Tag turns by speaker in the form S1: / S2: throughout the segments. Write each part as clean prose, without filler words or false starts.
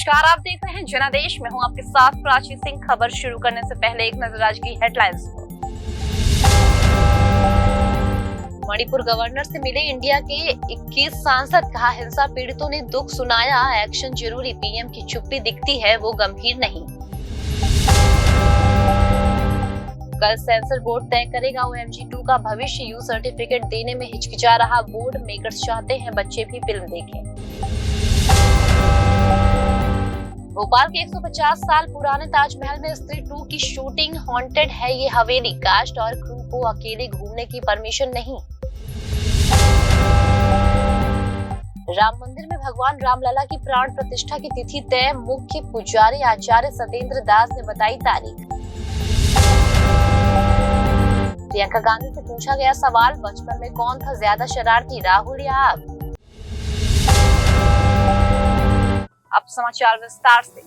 S1: नमस्कार, आप देख रहे हैं जनादेश में हूं आपके साथ प्राची सिंह। खबर शुरू करने से पहले एक नजर आज की हेडलाइंस पर। मणिपुर गवर्नर से मिले इंडिया के 21 सांसद, कहा हिंसा पीड़ितों ने दुख सुनाया, एक्शन जरूरी, पीएम की चुप्पी दिखती है वो गंभीर नहीं। कल सेंसर बोर्ड तय करेगा OMG2 का भविष्य, यू सर्टिफिकेट देने में हिचकिचा रहा बोर्ड, मेकर्स चाहते हैं बच्चे भी फिल्म देखें। भोपाल के 150 साल पुराने ताजमहल में स्त्री 2 की शूटिंग, हॉन्टेड है ये हवेली, कास्ट और क्रू को अकेले घूमने की परमिशन नहीं। राम मंदिर में भगवान रामलला की प्राण प्रतिष्ठा की तिथि तय, मुख्य पुजारी आचार्य सत्येंद्र दास ने बताई तारीख। प्रियंका गांधी से पूछा गया सवाल, बचपन में कौन था ज्यादा शरारती, राहुल या आप? अब समाचार विस्तार से।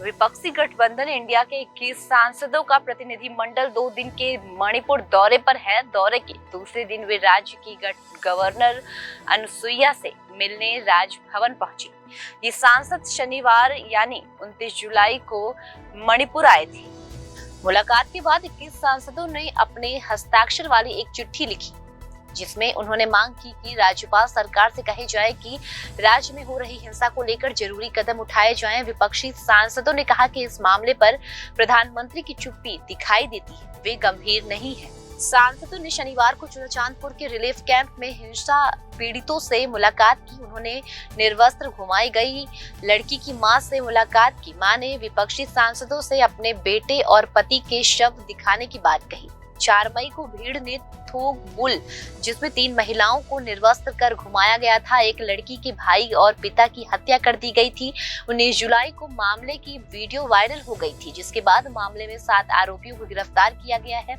S1: विपक्षी गठबंधन इंडिया के 21 सांसदों का प्रतिनिधिमंडल 2 दिन के मणिपुर दौरे पर है। दौरे के दूसरे दिन वे राज्य की गवर्नर अनुसुईया से मिलने राजभवन पहुंची। ये सांसद शनिवार यानी 29 जुलाई को मणिपुर आए थे। मुलाकात के बाद 21 सांसदों ने अपने हस्ताक्षर वाली एक चिट्ठी लिखी, जिसमें उन्होंने मांग की कि राज्यपाल सरकार से कहे जाए कि राज्य में हो रही हिंसा को लेकर जरूरी कदम उठाए जाएं। विपक्षी सांसदों ने कहा कि इस मामले पर प्रधानमंत्री की चुप्पी दिखाई देती है, वे गंभीर नहीं है। सांसदों ने शनिवार को चुराचांदपुर के रिलीफ कैंप में हिंसा पीड़ितों से मुलाकात की। उन्होंने निर्वस्त्र घुमाई गई लड़की की मां से मुलाकात की। मां ने विपक्षी सांसदों से अपने बेटे और पति के शव दिखाने की बात कही। 4 मई को भीड़ ने थोक बुल, जिसमें 3 महिलाओं को निर्वस्त्र कर घुमाया गया था, एक लड़की के भाई और पिता की हत्या कर दी गई थी। 19 जुलाई को मामले की वीडियो वायरल हो गई थी, जिसके बाद मामले में 7 आरोपियों को गिरफ्तार किया गया है।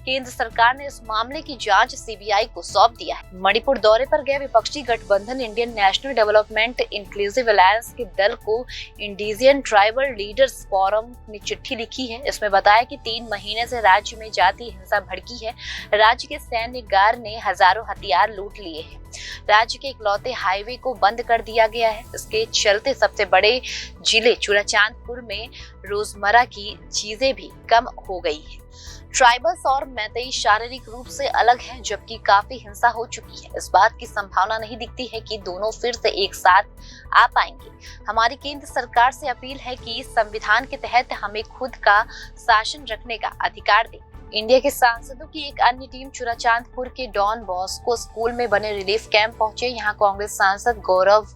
S1: केंद्र सरकार ने इस मामले की जांच CBI को सौंप दिया है। मणिपुर दौरे पर गए विपक्षी गठबंधन Indian national development inclusive alliance के दल को इंडिजियन ट्राइबल लीडर्स फोरम ने चिट्ठी लिखी है। इसमें बताया कि 3 महीने से राज्य में जाति हिंसा भड़की है। राज्य के सैन्य गार्ड ने हजारों हथियार लूट लिए हैं। राज्य के इकलौते हाईवे को बंद कर दिया गया है। इसके चलते सबसे बड़े जिले चुराचांदपुर में रोजमर्रा की चीजें भी कम हो गई हैं। ट्राइबल्स और मैतेई शारीरिक रूप से अलग हैं, जबकि काफी हिंसा हो चुकी है। इस बात की संभावना नहीं दिखती है कि दोनों फिर से एक साथ आ पाएंगे। हमारी केंद्र सरकार से अपील है कि संविधान के तहत हमें खुद का शासन रखने का अधिकार दे। इंडिया के सांसदों की एक अन्य टीम चुराचांदपुर के डॉन बॉस्को स्कूल में बने रिलीफ कैंप पहुंचे। यहां कांग्रेस सांसद गौरव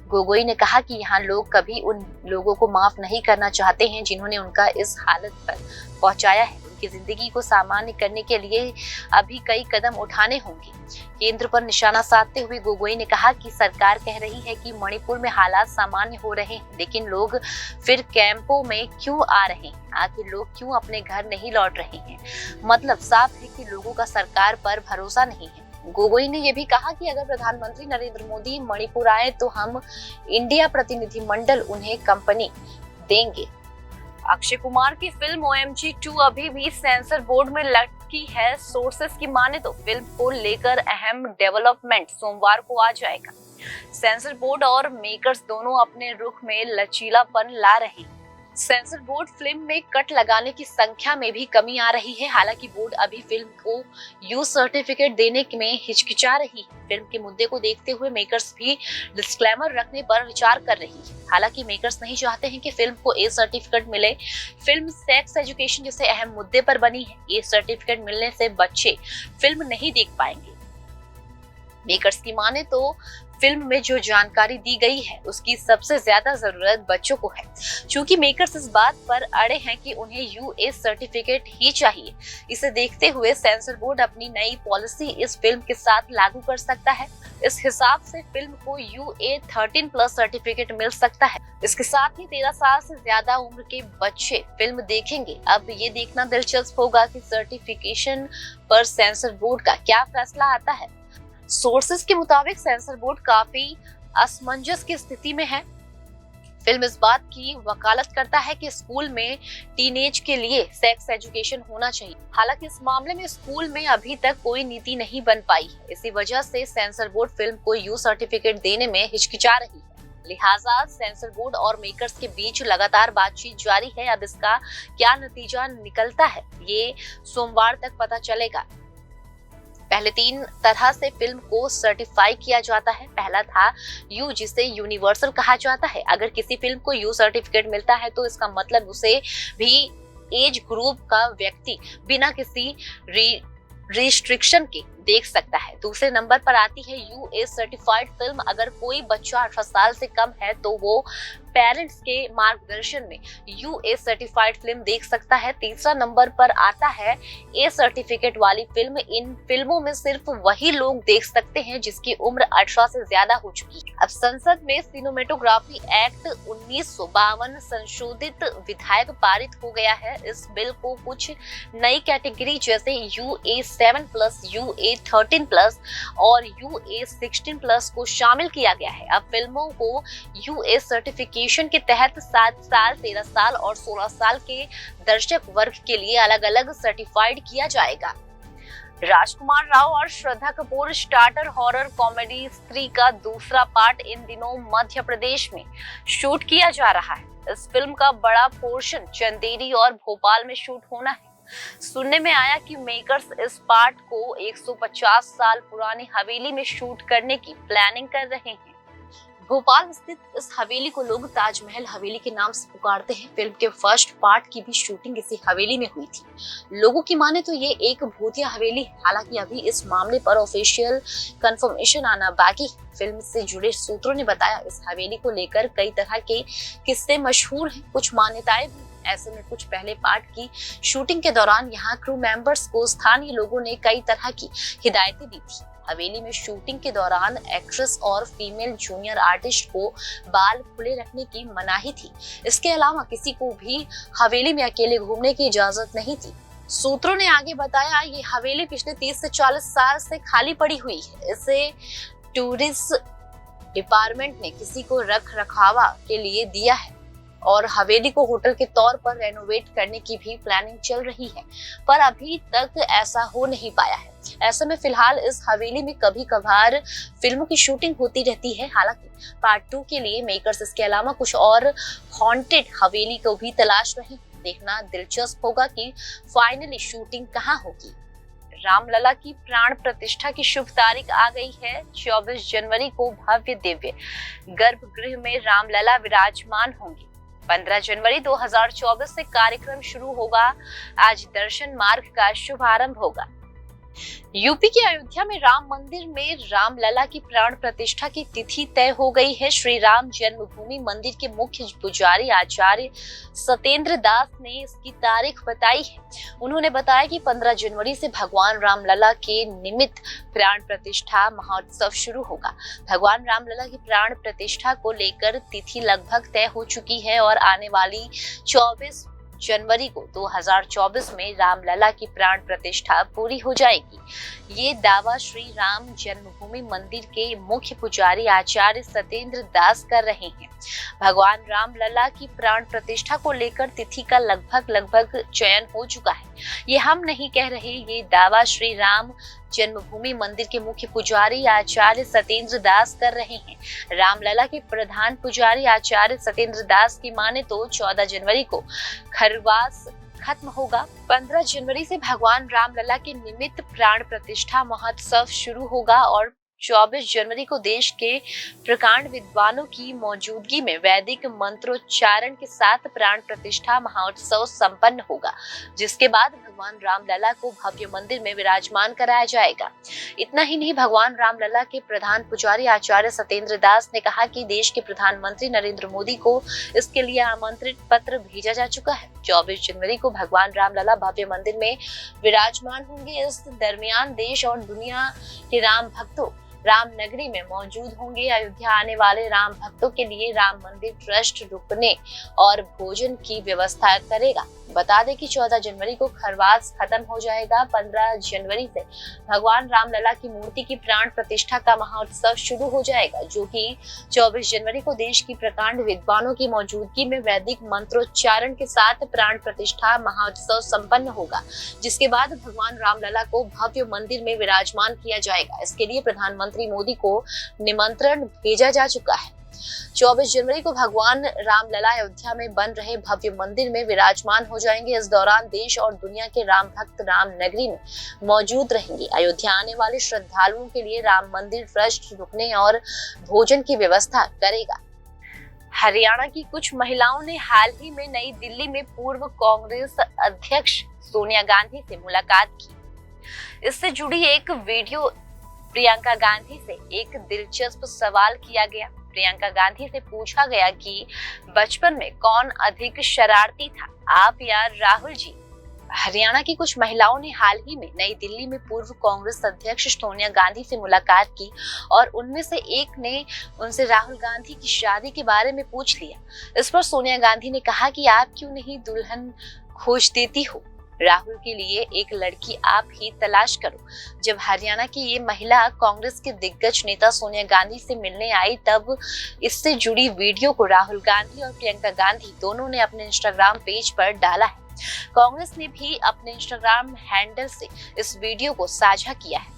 S1: गोगोई ने कहा कि यहां लोग कभी उन लोगों को माफ नहीं करना चाहते हैं जिन्होंने उनका इस हालत पर पहुंचाया है। उनकी जिंदगी को सामान्य करने के लिए अभी कई कदम उठाने होंगे। केंद्र पर निशाना साधते हुए गोगोई ने कहा कि सरकार कह रही है कि मणिपुर में हालात सामान्य हो रहे हैं, लेकिन लोग फिर कैंपों में क्यों आ रहे हैं? आखिर लोग क्यों अपने घर नहीं लौट रहे हैं? मतलब साफ है कि लोगों का सरकार पर भरोसा नहीं है। गोगोई ने यह भी कहा कि अगर प्रधानमंत्री नरेंद्र मोदी मणिपुर आए तो हम इंडिया प्रतिनिधिमंडल उन्हें कंपनी देंगे। अक्षय कुमार की फिल्म OMG2 अभी भी सेंसर बोर्ड में लटकी है। सोर्सेस की माने तो फिल्म को लेकर अहम डेवलपमेंट सोमवार को आ जाएगा। सेंसर बोर्ड और मेकर्स दोनों अपने रुख में लचीलापन ला रहे हैं। सेंसर बोर्ड फिल्म में कट लगाने की संख्या में भी कमी आ रही है। हालांकि बोर्ड अभी फिल्म को यू सर्टिफिकेट देने में हिचकिचा रही है। फिल्म के मुद्दे को देखते हुए मेकर्स भी डिस्क्लेमर रखने पर विचार कर रही है। हालांकि मेकर्स नहीं चाहते हैं कि फिल्म को ए सर्टिफिकेट मिले। फिल्म सेक्स एजुकेशन जैसे अहम मुद्दे पर बनी है। ए सर्टिफिकेट मिलने से बच्चे फिल्म नहीं देख पाएंगे। मेकर्स की माने तो फिल्म में जो जानकारी दी गई है उसकी सबसे ज्यादा जरूरत बच्चों को है। चूंकि मेकर्स इस बात पर अड़े हैं कि उन्हें यूए सर्टिफिकेट ही चाहिए, इसे देखते हुए सेंसर बोर्ड अपनी नई पॉलिसी इस फिल्म के साथ लागू कर सकता है। इस हिसाब से फिल्म को UA 13+ सर्टिफिकेट मिल सकता है। इसके साथ ही 13 साल से ज्यादा उम्र के बच्चे फिल्म देखेंगे। अब ये देखना दिलचस्प होगा कि सर्टिफिकेशन पर सेंसर बोर्ड का क्या फैसला आता है। सोर्सेस के मुताबिक सेंसर बोर्ड काफी असमंजस की स्थिति में है। फिल्म इस बात की वकालत करता है कि स्कूल में टीनेज के लिए सेक्स एजुकेशन होना चाहिए। हालांकि इस मामले में स्कूल में अभी तक कोई नीति नहीं बन पाई है। इसी वजह से सेंसर बोर्ड फिल्म को यू सर्टिफिकेट देने में हिचकिचा रही है। लिहाजा सेंसर बोर्ड और मेकर्स के बीच लगातार बातचीत जारी है। अब इसका क्या नतीजा निकलता है, ये सोमवार तक पता चलेगा। पहले 3 तरह से फिल्म को सर्टिफाई किया जाता है। पहला था यू, जिसे यूनिवर्सल कहा जाता है। अगर किसी फिल्म को यू सर्टिफिकेट मिलता है तो इसका मतलब उसे भी एज ग्रुप का व्यक्ति बिना किसी रिस्ट्रिक्शन के देख सकता है। दूसरे नंबर पर आती है यूए सर्टिफाइड फिल्म। अगर कोई बच्चा 18 साल से कम है तो वो पेरेंट्स के मार्गदर्शन में यूए सर्टिफाइड फिल्म देख सकता है। तीसरा नंबर पर आता है ए सर्टिफिकेट वाली फिल्म। इन फिल्मों में सिर्फ वही लोग देख सकते हैं जिसकी उम्र 18 से ज्यादा हो चुकी है। अब संसद में सिनेमेटोग्राफी एक्ट 1952 संशोधित विधेयक पारित हो गया है। इस बिल को कुछ नई कैटेगरी जैसे UA7+, UA13+ और UA16+ को शामिल किया गया है। अब फिल्मों को यूए सर्टिफिकेशन के तहत 7 साल, 13 साल और 16 साल के दर्शक वर्ग के लिए अलग अलग सर्टिफाइड किया जाएगा। राजकुमार राव और Shraddha Kapoor starter horror comedy स्त्री का दूसरा पार्ट इन दिनों मध्य प्रदेश में शूट किया जा रहा है। इस फिल्म का बड़ा पोर्शन चंदेरी और भोपाल में शूट होना है। सुनने में आया कि मेकर्स इस पार्ट को 150 साल पुरानी हवेली में शूट करने की प्लानिंग कर रहे हैं। भोपाल स्थित इस हवेली को लोग ताजमहल हवेली के नाम से पुकारते हैं। फिल्म के फर्स्ट पार्ट की भी शूटिंग इसी हवेली में हुई थी। लोगों की माने तो ये एक भूतिया हवेली है। हालांकि अभी इस मामले पर ऑफिशियल कंफर्मेशन आना बाकी है। फिल्म से जुड़े सूत्रों ने बताया इस हवेली को लेकर कई तरह के किस्से मशहूर हैं, कुछ मान्यताएं भी। ऐसे में कुछ पहले पार्ट की शूटिंग के दौरान यहाँ क्रू मेंबर्स को स्थानीय लोगों ने कई तरह की हिदायतें दी थी। हवेली में शूटिंग के दौरान एक्ट्रेस और फीमेल जूनियर आर्टिस्ट को बाल खुले रखने की मनाही थी। इसके अलावा किसी को भी हवेली में अकेले घूमने की इजाजत नहीं थी। सूत्रों ने आगे बताया ये हवेली पिछले 30 से 40 साल से खाली पड़ी हुई है। इसे टूरिस्ट डिपार्टमेंट ने किसी को रख रखावा के लिए दिया है और हवेली को होटल के तौर पर रेनोवेट करने की भी प्लानिंग चल रही है, पर अभी तक ऐसा हो नहीं पाया है। ऐसे में फिलहाल इस हवेली में कभी कभार फिल्मों की शूटिंग होती रहती है। हालांकि पार्ट 2 के लिए मेकर्स इसके अलावा कुछ और हॉन्टेड हवेली को भी तलाश रहे हैं। देखना दिलचस्प होगा कि फाइनली शूटिंग कहाँ होगी। रामलला की प्राण प्रतिष्ठा की शुभ तारीख आ गई है। 24 जनवरी को भव्य दिव्य गर्भगृह में रामलला विराजमान होंगे। 15 जनवरी 2024 से कार्यक्रम शुरू होगा। आज दर्शन मार्ग का शुभारंभ होगा। यूपी के अयोध्या में राम मंदिर में रामलला की प्राण प्रतिष्ठा की तिथि तय हो गई है। श्री राम जन्मभूमि मंदिर के मुख्य पुजारी आचार्य सतेंद्र दास ने इसकी तारीख बताई है। उन्होंने बताया कि 15 जनवरी से भगवान रामलला के निमित्त प्राण प्रतिष्ठा महोत्सव शुरू होगा। भगवान रामलला की प्राण प्रतिष्ठा को लेकर तिथि लगभग तय हो चुकी है और आने वाली 24 जनवरी को 2024 में रामलला की प्राण प्रतिष्ठा पूरी हो जाएगी। ये दावा श्री राम जन्मभूमि मंदिर के मुख्य पुजारी आचार्य सतेंद्र दास कर रहे हैं। भगवान रामलला की प्राण प्रतिष्ठा को लेकर तिथि का लगभग चयन हो चुका है। ये हम नहीं कह रहे, ये दावा श्री राम जन्मभूमि मंदिर के मुख्य पुजारी आचार्य सतेंद्र दास कर रहे हैं। रामलला के प्रधान पुजारी आचार्य सतेंद्र दास की माने तो 14 जनवरी को खरवास खत्म होगा। 15 जनवरी से भगवान रामलला के निमित्त प्राण प्रतिष्ठा महोत्सव शुरू होगा और 24 जनवरी को देश के प्रकांड विद्वानों की मौजूदगी में वैदिक मंत्रोच्चारण के साथ प्राण प्रतिष्ठा महोत्सव संपन्न होगा, जिसके बाद भगवान रामलला को भव्य मंदिर में विराजमान कराया जाएगा। इतना ही नहीं, भगवान रामलला के प्रधान पुजारी आचार्य सतेंद्र दास ने कहा कि देश के प्रधानमंत्री नरेंद्र मोदी को इसके लिए आमंत्रित पत्र भेजा जा चुका है। 24 जनवरी को भगवान रामलला भव्य मंदिर में विराजमान होंगे। इस दरमियान देश और दुनिया के राम भक्तों राम नगरी में मौजूद होंगे। अयोध्या आने वाले राम भक्तों के लिए राम मंदिर ट्रस्ट रुकने और भोजन की व्यवस्था करेगा। बता दें कि 14 जनवरी को खरवास खत्म हो जाएगा। 15 जनवरी से भगवान रामलला की मूर्ति की प्राण प्रतिष्ठा का महोत्सव शुरू हो जाएगा, जो कि 24 जनवरी को देश की प्रकांड विद्वानों की मौजूदगी में वैदिक मंत्रोच्चारण के साथ प्राण प्रतिष्ठा महोत्सव संपन्न होगा, जिसके बाद भगवान रामलला को भव्य मंदिर में विराजमान किया जाएगा। इसके लिए प्रधानमंत्री मोदी को निमंत्रण भेजा जा चुका है। 24 जनवरी को भगवान रामलला अयोध्या में बन रहे भव्य मंदिर में विराजमान हो जाएंगे। इस दौरान देश और दुनिया के राम भक्त राम नगरी में मौजूद रहेंगे। अयोध्या आने वाले श्रद्धालुओं के लिए राम मंदिर ट्रस्ट रुकने और भोजन की व्यवस्था करेगा। हरियाणा की कुछ महिलाओं ने हाल ही में नई दिल्ली में पूर्व कांग्रेस अध्यक्ष सोनिया गांधी से मुलाकात की। इससे जुड़ी एक वीडियो प्रियंका गांधी से एक दिलचस्प सवाल किया गया। प्रियंका गांधी से पूछा गया कि बचपन में कौन अधिक शरारती था, आप या राहुल जी। हरियाणा की कुछ महिलाओं ने हाल ही में नई दिल्ली में पूर्व कांग्रेस अध्यक्ष सोनिया गांधी से मुलाकात की और उनमें से एक ने उनसे राहुल गांधी की शादी के बारे में पूछ लिया। इस पर सोनिया गांधी ने कहा कि आप क्यों नहीं दुल्हन खोज देती हो, राहुल के लिए एक लड़की आप ही तलाश करो। जब हरियाणा की ये महिला कांग्रेस के दिग्गज नेता सोनिया गांधी से मिलने आई, तब इससे जुड़ी वीडियो को राहुल गांधी और प्रियंका गांधी दोनों ने अपने इंस्टाग्राम पेज पर डाला है। कांग्रेस ने भी अपने इंस्टाग्राम हैंडल से इस वीडियो को साझा किया है।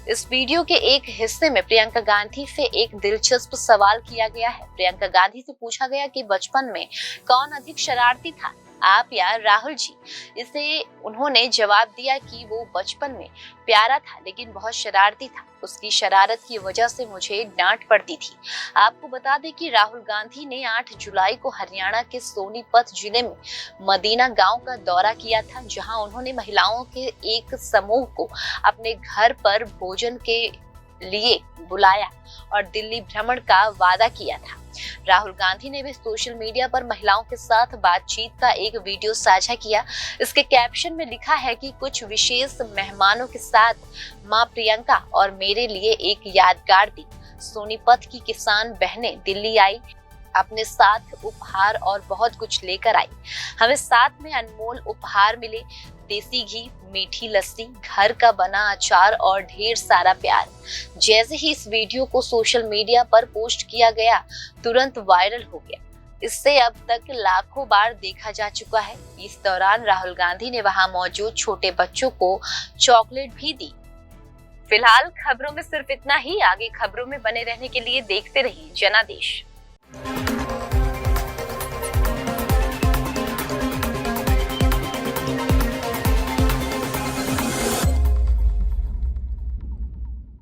S1: इस वीडियो के एक हिस्से में प्रियंका गांधी से एक दिलचस्प सवाल किया गया है। प्रियंका गांधी से पूछा गया कि बचपन में कौन अधिक शरारती था, आप या राहुल जी। इसे उन्होंने जवाब दिया कि वो बचपन में प्यारा था लेकिन बहुत शरारती था, उसकी शरारत की वजह से मुझे डांट पड़ती थी। आपको बता दें कि राहुल गांधी ने 8 जुलाई को हरियाणा के सोनीपत जिले में मदीना गांव का दौरा किया था, जहां उन्होंने महिलाओं के एक समूह को अपने घर पर भोजन के लिए बुलाया और दिल्ली भ्रमण का वादा किया था। राहुल गांधी ने भी सोशल मीडिया पर महिलाओं के साथ बातचीत का एक वीडियो साझा किया। इसके कैप्शन में लिखा है कि कुछ विशेष मेहमानों के साथ मां प्रियंका और मेरे लिए एक यादगार दिन। सोनीपत की किसान बहनें दिल्ली आई, अपने साथ उपहार और बहुत कुछ लेकर आई। हमें साथ में अनमोल उपहार मिले, देसी घी, मीठी लस्सी, घर का बना अचार और ढेर सारा प्यार। जैसे ही इस वीडियो को सोशल मीडिया पर पोस्ट किया गया, तुरंत वायरल हो गया। इससे अब तक लाखों बार देखा जा चुका है। इस दौरान राहुल गांधी ने वहां मौजूद छोटे बच्चों को चॉकलेट भी दी। फिलहाल खबरों में सिर्फ इतना ही। आगे खबरों में बने रहने के लिए देखते रहिए जनादेश।